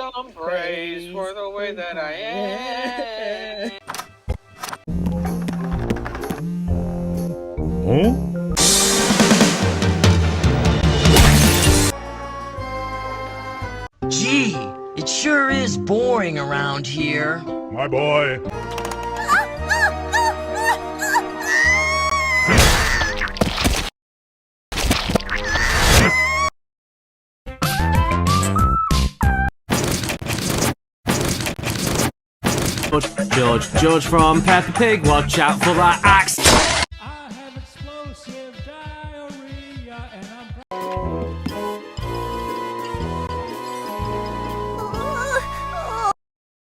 some praise for the way that I am. Huh? Gee, it sure is boring around here. My boy. George from Peppa Pig, watch out for that axe.